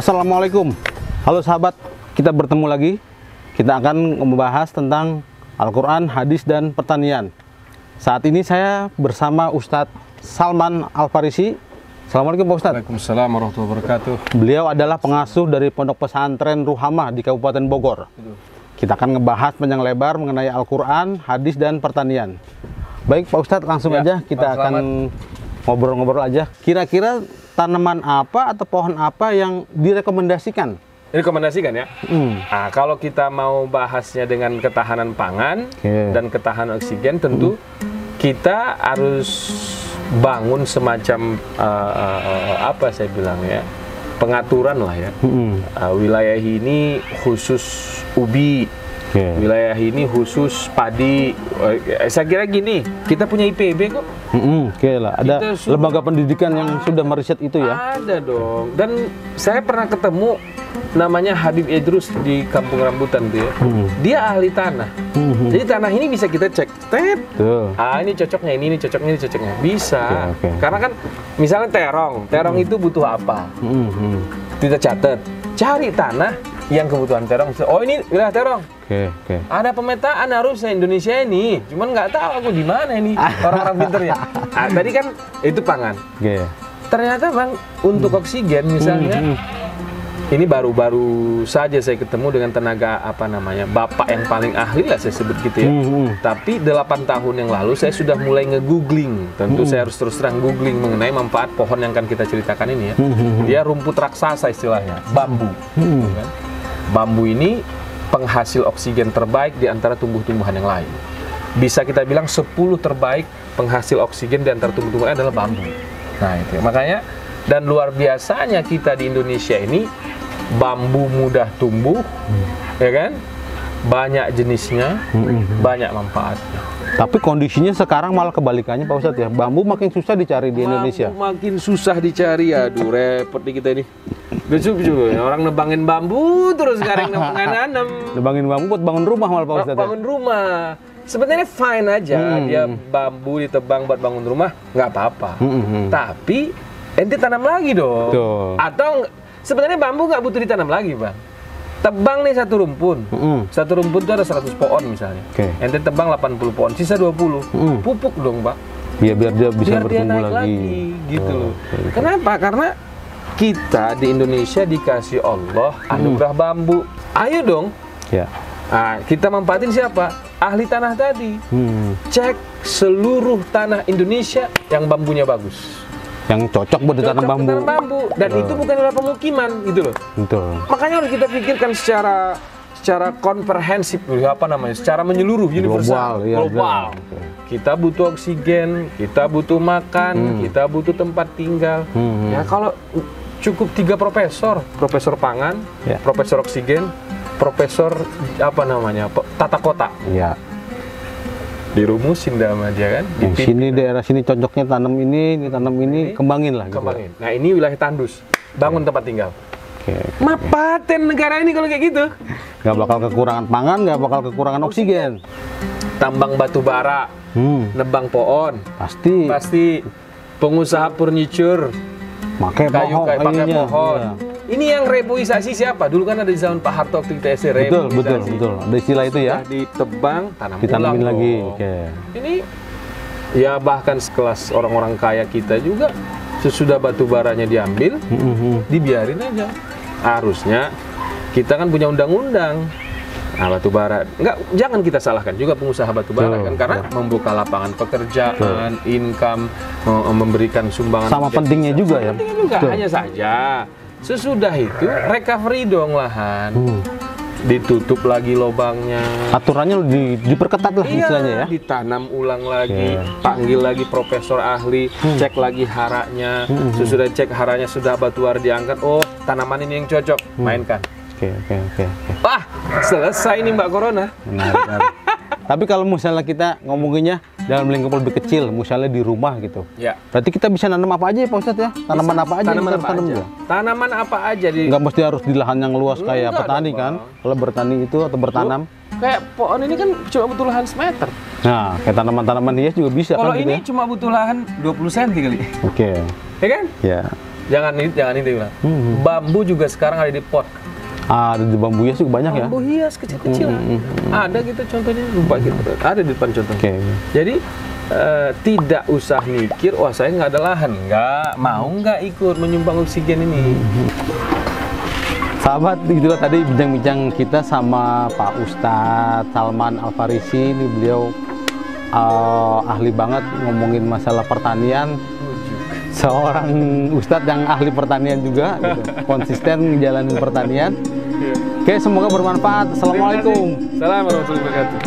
Assalamualaikum, halo sahabat, kita bertemu lagi. Kita akan membahas tentang Al-Quran, hadis, dan pertanian. Saat ini saya bersama Ustadz Salman Al-Farisi. Assalamualaikum Pak Ustadz. Waalaikumsalam warahmatullahi wabarakatuh. Beliau adalah pengasuh dari Pondok Pesantren Ruhamah di Kabupaten Bogor. Kita akan ngebahas panjang lebar mengenai Al-Quran, hadis, dan pertanian. Baik Pak Ustadz, langsung aja kita akan ngobrol-ngobrol aja. Kira-kira tanaman apa atau pohon apa yang direkomendasikan? Rekomendasikan ya. Nah, kalau kita mau bahasnya dengan ketahanan pangan dan ketahanan oksigen, tentu kita harus bangun semacam apa saya bilang ya, pengaturan lah ya. Wilayah ini khusus ubi, wilayah ini khusus padi. Saya kira gini, kita punya IPB kok. Oke lah, ada lembaga pendidikan yang sudah meriset itu ya? Ada dong. Dan saya pernah ketemu namanya Habib Idrus di Kampung Rambutan dia. Dia ahli tanah. Jadi tanah ini bisa kita cek. Ini cocoknya, ini cocoknya, ini cocoknya. Bisa. Karena kan misalnya terong itu butuh apa? Kita catat. Cari tanah yang kebutuhan terong. Oh, ini wilayah terong. Ada pemetaan harusnya Indonesia ini, cuman nggak tahu aku di mana ini orang-orang pinternya. Tadi kan itu pangan. Ternyata Bang, untuk oksigen misalnya, ini baru-baru saja saya ketemu dengan tenaga bapak yang paling ahli lah saya sebut gitu ya. Tapi 8 tahun yang lalu saya sudah mulai nge-googling. Tentu saya harus terus terang googling mengenai manfaat pohon yang akan kita ceritakan ini ya. Dia rumput raksasa istilahnya, bambu. Bambu ini penghasil oksigen terbaik di antara tumbuh-tumbuhan yang lain. Bisa kita bilang 10 terbaik penghasil oksigen di antara tumbuh-tumbuhan adalah bambu. Nah itu makanya, dan luar biasanya kita di Indonesia ini bambu mudah tumbuh, ya kan? Banyak jenisnya, banyak manfaatnya. Tapi kondisinya sekarang malah kebalikannya Pak Ustadz ya, bambu makin susah dicari di Indonesia. Bambu makin susah dicari, aduh repot di kita ini. Orang nebangin bambu terus sekarang nanam. Nebangin bambu buat bangun rumah malah Pak Ustadz. Bangun rumah. Sebenarnya fine aja, dia bambu ditebang buat bangun rumah, nggak apa-apa. Tapi ente tanam lagi dong. Atau sebenarnya bambu nggak butuh ditanam lagi Bang. Tebang nih satu rumpun. Satu rumpun itu ada 100 pohon misalnya. Ente tebang 80 pohon, sisa 20. Pupuk dong Pak. Biar dia bisa bertumbuh naik lagi. Gitu loh. Kenapa? Karena kita di Indonesia dikasih Allah anugerah bambu. Ayo dong. Nah, kita manfaatin siapa? Ahli tanah tadi. Cek seluruh tanah Indonesia yang bambunya bagus. Yang cocok buat ditanam bambu. Dan itu bukan adalah pemukiman gitu loh. Makanya harus kita pikirkan secara komprehensif, secara menyeluruh, universal, global. Kita butuh oksigen, kita butuh makan, kita butuh tempat tinggal. Ya kalau cukup 3 profesor pangan, profesor oksigen, profesor tata kota. Dirumusin sama dia kan. Di sini daerah sini cocoknya tanam ini kembangin lah. Kembangin. Nah ini wilayah tandus, bangun tempat tinggal. Mapaten negara ini kalau kayak gitu. Gak bakal kekurangan pangan, gak bakal kekurangan oksigen. Tambang batu bara, nebang pohon. Pasti. Pengusaha furniture, pakai pohon. Ini yang reboisasi siapa? Dulu kan ada di zaman Pak Harto waktu kita SD. Betul. Ada istilah itu ya. Ditebang, ditanamin lagi. Ini ya bahkan sekelas orang-orang kaya kita juga sesudah batu baranya diambil, dibiarin aja. Harusnya kita kan punya undang-undang. Nah, batu bara, jangan kita salahkan juga pengusaha batu bara kan, karena membuka lapangan pekerjaan, income, memberikan sumbangan. Sama pentingnya juga ya. Pentingnya juga, hanya saja sesudah itu recovery dong lahan. ditutup lagi lubangnya. Aturannya diperketat lah istilahnya ya. Ditanam ulang lagi, panggil lagi profesor ahli, cek lagi haranya. Sesudah cek haranya sudah batuar diangkat, oh tanaman ini yang cocok, mainkan. Oke. Wah, selesai nih Mbak Corona. Menarik. Tapi kalau misalnya kita ngomonginnya dalam lingkup lebih kecil, misalnya di rumah gitu. Ya. Berarti kita bisa nanam apa aja ya Pak Ustadz ya? Tanaman apa aja yang kita harus tanam ya? Tanaman apa aja di... Nggak mesti harus di lahan yang luas kayak petani kan? Kalau bertani itu atau bertanam. Kayak pohon ini kan cuma butuh lahan semeter. Nah, kayak tanaman-tanaman hias juga bisa kalau kan? Kalau ini gitu ya? cuma butuh lahan 20 cm kali. Oke. Ya kan? Ya. Jangan ini bilang. Bambu juga sekarang ada di pot. Ada di bambu hias juga banyak ya? Bambu hias kecil-kecil. Ada gitu contohnya, lupa gitu. Ada di depan contohnya. Jadi tidak usah mikir, wah saya nggak ada lahan. Nggak ikut menyumbang oksigen ini. Sahabat, itulah tadi bincang-bincang kita sama Pak Ustadz Salman Al-Farisi. Ini beliau ahli banget ngomongin masalah pertanian. Seorang Ustadz yang ahli pertanian juga, gitu. Konsisten ngejalanin pertanian. Oke, semoga bermanfaat. Assalamualaikum. Assalamualaikum warahmatullahi wabarakatuh.